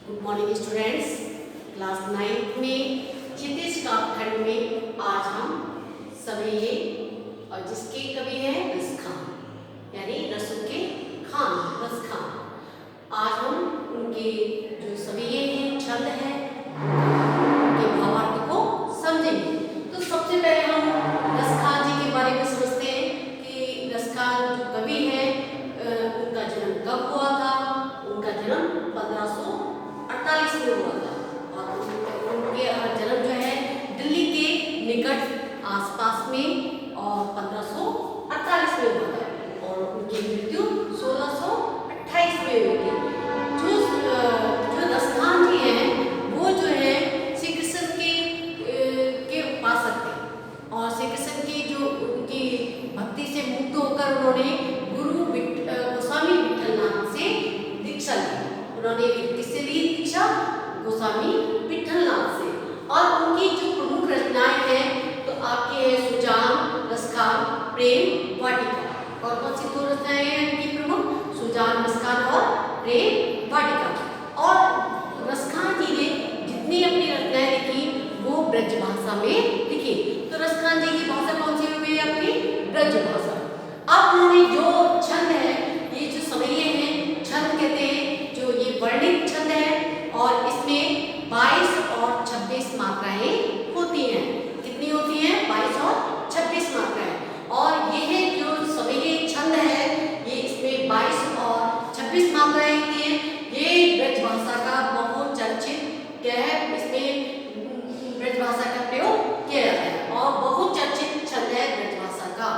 Good morning students. Class 9 में क्षितिज काव्यखंड में आज हम सवेये और जिसके कवि हैं रसखान, यानी रसों के खान, रसखान। आज हम उनके जो सवेये हैं, छंद है, उनके भावार्थ को समझेंगे। तो सबसे पहले हम रसखान जी के बारे में समझते हैं कि रसखान जो कवि है उनका जन्म कब हुआ था। उनका जन्म 1548 में हुआ था और उनके जन्म जो है दिल्ली के निकट आसपास में और 1548 में हुआ था और उनकी मृत्यु 1628 में हुई थी। जो रसखान जी हैं वो जो है श्री कृष्ण के उपासक थे और श्री कृष्ण की जो उनकी भक्ति से मुक्त होकर उन्होंने गुरु गोस्वामी विट्ठलनाथ से दीक्षा ली। उन्होंने किससे ली दीक्षा? गोस्वामी विट्ठलनाथ से। और उनकी जो प्रमुख रचनाएं हैं तो आपके हैं सुजान, रसखान, प्रेम वाटिका। और कौन सी दो रचनाएं हैं उनकी प्रमुख? सुजान, रसखान और प्रेम वाटिका। और रसखान जी ने जितनी अपनी रचनाएं लिखी वो ब्रज भाषा में लिखी। तो रसखान जी की भाषा कौन सी हो गई आपकी? ब्रज भाषा। अब उन्होंने जो छंद है, ये जो सवेये हैं, छंद कहते हैं, जो ये वर्णित छंद है और इसमें 22 और 26 मात्राएं होती हैं। कितनी होती हैं? 22 और 26 मात्राएं। और यह जो सवेये छंद है ये इसमें 22 और 26 मात्राएं होती हैं। ये ब्रज भाषा का बहुत चर्चित क्या है, इसमें ब्रज भाषा का प्रयोग किया जाता है और बहुत चर्चित छंद है ब्रज भाषा का।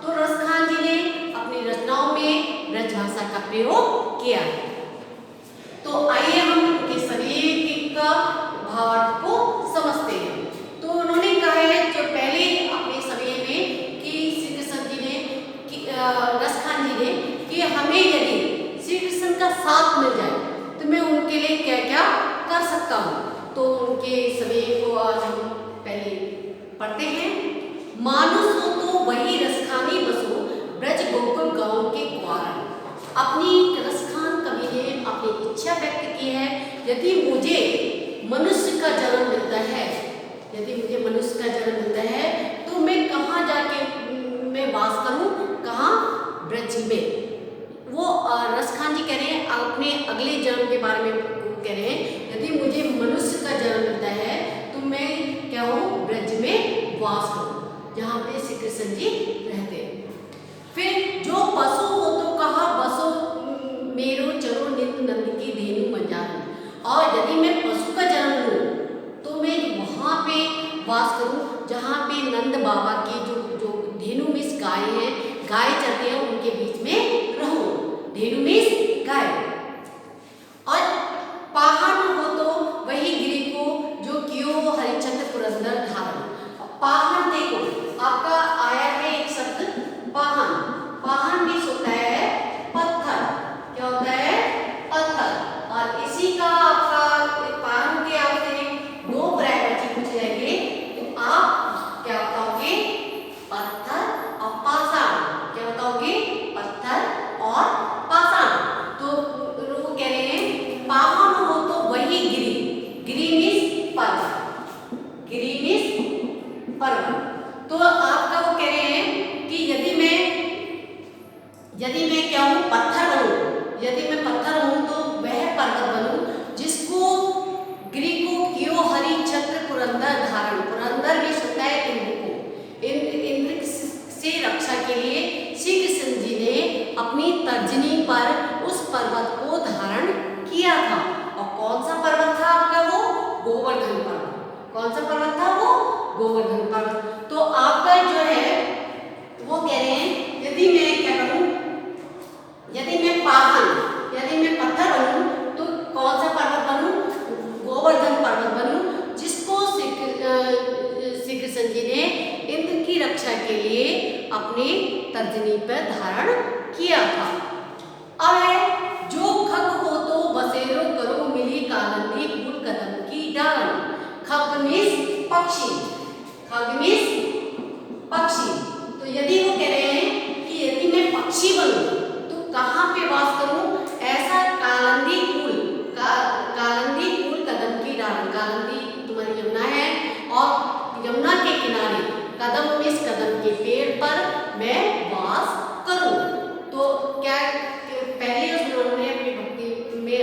तो रसखान जी ने अपनी रचनाओं में ब्रज भाषा का प्रयोग किया है। तो आइए हम इनके सवेये का भावार्थ को समझते हैं। तो उन्होंने कहा है जो पहले अपने सवेये में कि श्री कृष्ण जी ने रसखान जी ने कि हमें यदि श्री कृष्ण का साथ मिल जाए तो मैं उनके लिए क्या क्या कर सकता हूँ। तो उनके सवेये को आज हम पहले पढ़ते हैं। मानुष हो तो वही रसखानी बसो, ब्रज गोकुल गांव के ग्वारण। अपनी रसखान कवि ने अपनी इच्छा व्यक्त की है, यदि मुझे मनुष्य का जन्म मिलता है, यदि मुझे मनुष्य का जन्म मिलता है तो मैं कहाँ जाके मैं वास करूँ? कहाँ? ब्रज में। वो रसखान जी कह रहे हैं अपने अगले जन्म के बारे में कह रहे हैं, यदि मुझे मनुष्य का जन्म मिलता है तो मैं क्या हूँ? ब्रज में वास करूँ, जहाँ पे श्री कृष्ण जी रहते हैं। फिर जो पशु हो तो कहा बसो, मेरो चलो नित्य नंद की धेनु मंजारू। और यदि मैं पशु का जन्म लूँ तो मैं वहाँ पे वास करूँ जहाँ पे नंद बाबा की जो धेनु मिस गाय हैं, गाय चलते हैं, उनके बीच में रहूँ। धेनु मिस गाय। और पाहन हो तो वही गिरी को जो कियो हरिचंद्र पुरंदर धारण। पाहन देखो आपका आया है एक शब्द पाहन। पाहन भी होता है पत्थर। क्या होता है? पत्थर। और इसी का आपका पाहन के आपसे दो पर्यायवाची पूछे जाएंगे तो आप क्या बताओगे? पत्थर और पाषाण। क्या बताओगे? पत्थर और पाषाण। तो वो कह रहे हैं पाहन हो तो वही गिरी। गिरी मीन्स पर्वत। गिरी मीन्स पर्वत। तो आपका वो कह रहे हैं कि यदि मैं क्या हूँ? पत्थर बनूं। यदि मैं पत्थर हूँ तो वह पर्वत बनूं जिसको गिरी को कियो हरि छत्र पुरंदर धारण। पुरंदर भी सुनता है इंद्र को। इंद्र से रक्षा के लिए श्री कृष्ण जी ने अपनी तर्जनी पर उस पर्वत को धारण किया था। और कौन सा पर्वत था आपका? वो गोवर्धन पर्वत। कौन सा पर्वत था वो? गोवर्धन पर्वत। तो आपका जो है वो कह रहे हैं यदि मैं क्या करूं? यदि मैं पाहन, यदि मैं पत्थर बनूं तो कौन सा पर्वत बनूं? गोवर्धन पर्वत बनूं जिसको श्री कृष्ण जी ने इंद्र की रक्षा के लिए अपने तर्जनी पर धारण किया था। अब है जो खग हो तो बसेरो करो मिली कालंदी फूल कदम की डालन। खग मीन्स पक्षी। खग मीन्स पक्षी। तो यदि वो कह रहे हैं कि यदि मैं पक्षी बनूं तो कहाँ पे वास करूं? ऐसा कालंदी फूल, कालंदी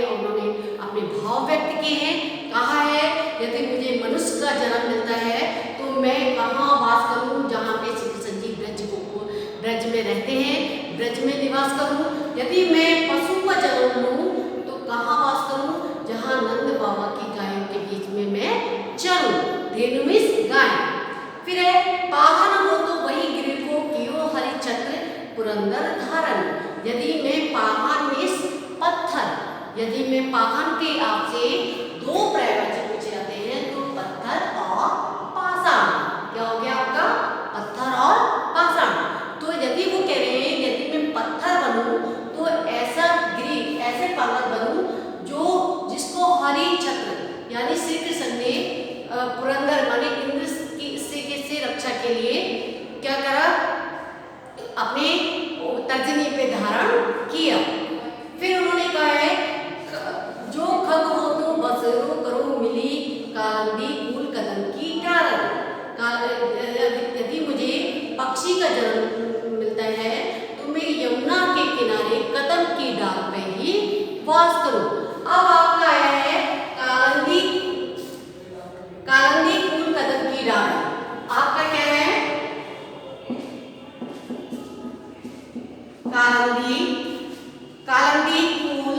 और उन्होंने अपने भाव व्यक्त किए हैं। कहा है यदि मुझे मनुष्य का जन्म मिलता है तो मैं कहाँ वास करूँ, जहाँ पे श्री कृष्ण जी ब्रज में रहते हैं, ब्रज में निवास करूँ। यदि मैं पशु का जन्म लूँ तो कहाँ वास करूँ, जहाँ नंद बाबा की गायों के बीच में मैं चलूँ। धेनु मीन्स गाय। फिर है पाहन हो तो वही गिरे को कियो हरि छत्र पुरंदर धारण। यदि मैं पाहन मीन्स पत्थर, यदि मैं पाहन के आपसे दो प्रयोजन पूछे जाते हैं तो पत्थर और पाषाण। क्या हो गया आपका? पत्थर और पाषाण। तो यदि वो कह रहे हैं यदि मैं पत्थर बनूं तो ऐसा गिरी, ऐसे पर्वत बनूं जो जिसको हरि छत्र यानी श्री कृष्ण ने पुरंदर माने इंद्र से रक्षा के लिए क्या करा, अपने तर्जनी पे धारण किया। फिर उन्होंने कहा है जो खग हो तो बसरो करो मिली कालंदी कूल कदम की डारन। यदि मुझे पक्षी का जन्म मिलता है तो मैं यमुना के किनारे कदम की डाल पे ही वास करूं। अब आपका आया है कालंदी कूल कदम की डाल। आपका क्या है? कालंदी कूल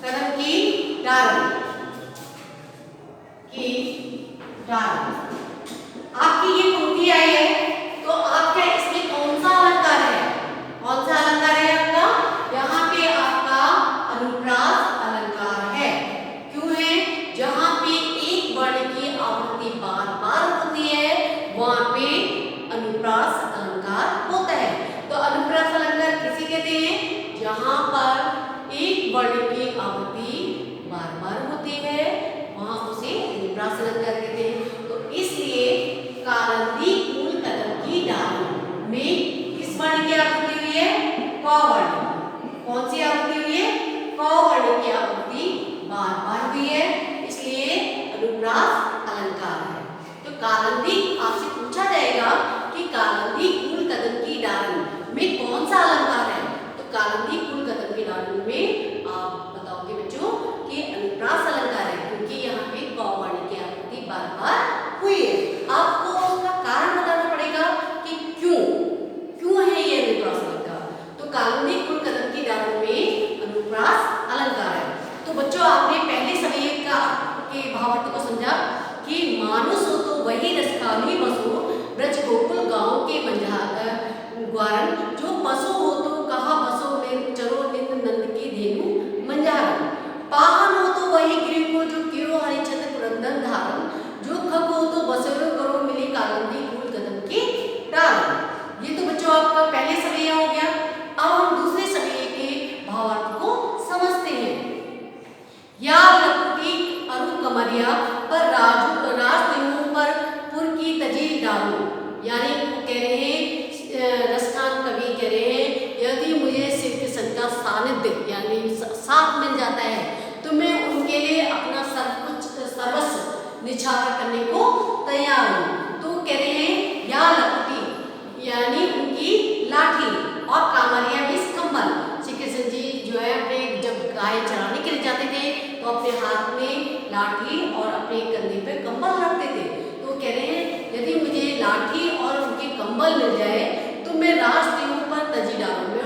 कदम की डाल आपकी ये पंक्ति आई है तो आपका इसमें कौन सा अलंकार है? कौन सा अलंकार है आपका? यहाँ पे आपका अनुप्रास अलंकार है। क्यों है? जहाँ पे एक वर्ण की आवृत्ति बार बार होती है वहां पे अनुप्रास अलंकार होता है। तो अनुप्रास अलंकार किसे कहते हैं? जहाँ पर एक वर्ण की आवृत्ति बार बार होती है वहां उसे अनुप्रास अलंकार कहते हैं। तो इसलिए कालंदी कूल कदम की डाल में किस वर्ण की आवृत्ति हुई है? क वर्ण। कौन सी आवृत्ति हुई है? क वर्ण की आवृत्ति बार बार हुई है, इसलिए अनुप्रास अलंकार है। तो कालंदी आपसे पूछा जाएगा कि कालंदी कूल कदम की डाल में कौन सा अलंकार है? तो कालंदी कूल कदम की डाल में आप बताओगे बच्चों कि अनुप्रास अलंकार है, क्योंकि यहाँ पे क वर्ण की आवृत्ति बार बार हुई है। आपको उसका कारण बताना पड़ेगा कि क्यों है ये अनुप्रास अलंकार। तो कालंदी कूल कदम की डाल में अनुप्रास अलंकार है। तो बच्चों आपने पहले समय के भावार्थ को समझा कि मानुष हो तो वही रसखानी बसो ब्रज गोकुल गांव के ग्वारन। जो पशु हो तो कहा बसो में चरो नित नंद की धेनु मंजारन। पाहन हो तो वही गिर को जो कियो हरि छत्र पुरंदर धारण। जो खग हो तो बसरो करो मिली कालंदी कूल कदम की डाल। ये तो बच्चों आपका पहले समय हो गया। अब हम दूसरे समय के भावार्थ को समझते हैं। या लकुटी अरु कमरिया पर राजदिनों पर पुर की तजी डालो। यानी कह रहे हैं रसखान कवि कह रहे हैं यदि मुझे श्री कृष्ण का सानिध्य यानी साथ मिल जाता है तो मैं उनके लिए अपना सर्वस्व निछावर करने को तैयार हूँ। तो कह रहे हैं या लकुटी यानी उनकी लाठी और कामरिया भी कंबल। श्री कृष्ण जी जो है अपने जब गाय चराने के लिए जाते थे तो अपने हाथ में लाठी और अपने कंधे पे कंबल रखते थे। तो कह रहे हैं यदि मुझे लाठी और उनके कंबल मिल जाए तो मैं राज तीनों पर तजी डालूं। मैं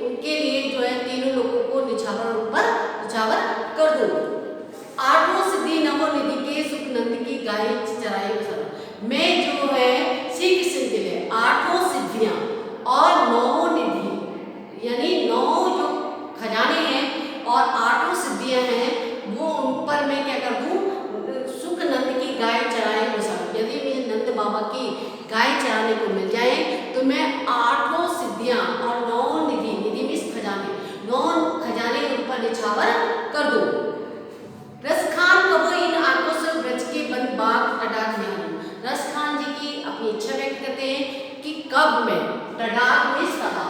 उनके लिए जो है तीनों लोगों को निछावर कर दूं। आठों सिद्धि नवो निधि के सुख नंद की गाय चराई बसर। मैं जो है श्री कृष्ण के लिए आठों सिद्धियां और नौ निधि यानी नौ जो खजाने हैं और आठों सिद्धियां हैं वो उन पर मैं क्या कर दूं? सुख नंद की गाय चराई बसर। यदि मुझे नंद बाबा की गाय चराने को मिल जाए तो मैं आठों सिद्धियां और नौ निधि मीन्स खजाने, नौ खजाने उन पर निछावर कर दूं। रसखान कबो इन आंखों से ब्रज के बन बाग टडाक ध्यान। रसखान जी की अपनी इच्छा व्यक्त करते हैं कि कब मैं टडाक में सदा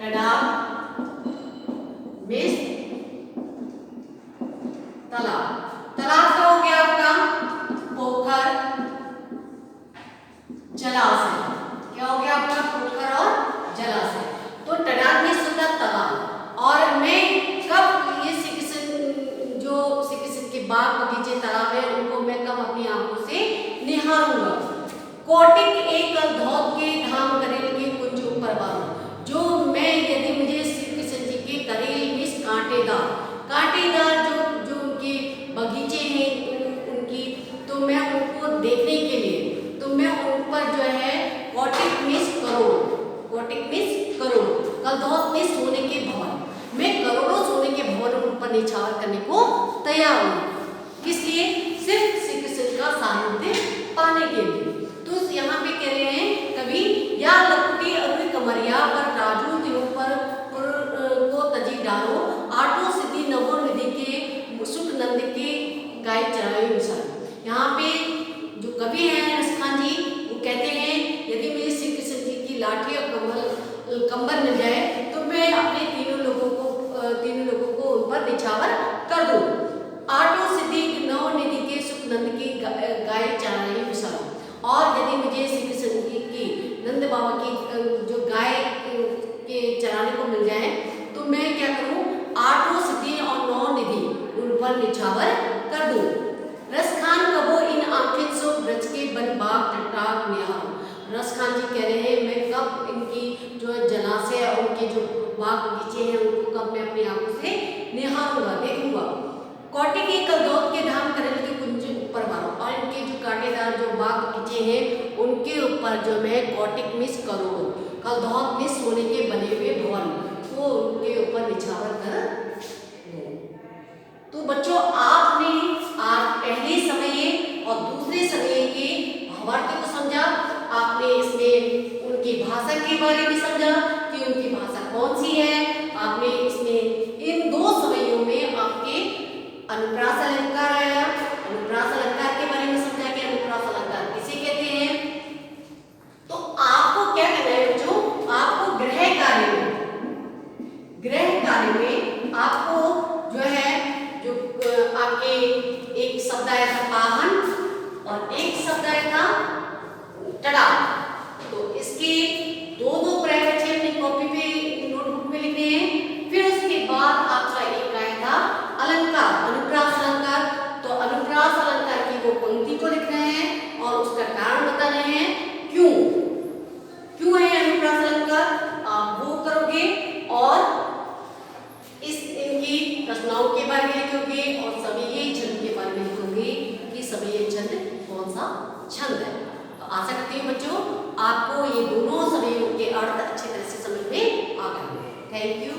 टडाक में तालाब का हो गया आपका पोखर जलाशय। क्या हो गया आपका? पोखर और जलाशय। तो टडाक में सुंदर तालाब। और मैं कब ये श्री कृष्ण जो श्री कृष्ण के बाग बगीचे तालाब है उनको मैं कब अपनी आंखों से निहारूंगा। कोटिक एक धौत के धाम करेल के कुंज ऊपर बारो। जो मैं यदि मुझे श्री कृष्ण जी के करेल मिस कांटेदार जो उनके बगीचे हैं उनकी, तो मैं उनको देखने के लिए तो मैं उन पर जो है कोटिक मिस करोड़ कलधौत में सोने के भवन, मैं करोड़ों सोने के भवन उन पर निछावर करने को तैयार हूँ। किस लिए? सिर्फ श्री कृष्ण का सानिध्य पाने के लिए। तो यहाँ पे कह रहे हैं कवि, या लकुटी अग्नि कमरिया पर राजू दिनों पर को तजी डालो, आठों सिद्धि नवो निधि के सुख नंद के गाय चराए मिसाल। यहाँ पे जो कवि हैं रसखान जी, वो कहते हैं यदि मुझे श्री कृष्ण जी की लाठी और कंबल मिल जाए तो मैं अपने तीनों लोगों को उन पर निछावर कर दूं। आठों सिद्धि नौ निधि के सुख नंद की गाय चराए मिसाल। और यदि मुझे श्री कृष्ण जी की नंद बाबा की जो गाय के चराने को मिल जाए तो मैं क्या करूं? आठों सिद्धि और नौ निधि उन पर निछावर कर दूं। रसखान कबो इन आंखें सो ब्रज के बन बाग टटाक निहार। रसखान जी कह रहे हैं मैं कब इनकी जो जलाशय और उनके जो बाग बगीचे हैं उनको कब मैं अपनी आंखों से निहारूंगा, देखूंगा। कोटि के कलधौत के धाम करेल के कुंज ऊपर मारो। और इनके जो कांटेदार जो बाग बगीचे हैं उनके ऊपर जो मैं कोटिक मिस करोड़ कलधौत में सोने के बने हुए भवन वो उनके ऊपर निछावर कर। तो बच्चों आपने आज पहले समय और दूसरे समय के भावार्थ को समझा। आपने इसमें उनकी भाषा के बारे में समझा कि उनकी भाषा कौन सी है। आपने इसमें इन दो समयों में आपके अनुप्रास अलंकार आया, अनुप्रास अलंकार के बारे में समझा कि अनुप्रास अलंकार किसे कहते हैं। तो आपको क्या करना है बच्चों? आपको गृह कार्य में आपको जो है जो आपके एक शब्द आया था पाहन और एक शब्द आया था टड़ाक। तो इसके दो प्रयोग अपनी कॉपी पे नोटबुक में लिखने हैं। फिर उसके बाद आपका एक आया था अलंकार, अनुप्रास अलंकार। तो अनुप्रास अलंकार की वो पंक्ति को लिखना है और उसका कारण बताना है क्यों है अनुप्रास अलंकार, आप वो करोगे। और इनकी रचनाओं के बारे में लिखोगे और सभी छंद के बारे में लिखोगे कि सभी छंद कौन सा छंद है। तो आशा करती हूँ बच्चों आपको ये दोनों सभी के अर्थ अच्छी तरह से समझ में आ गए। Thank you.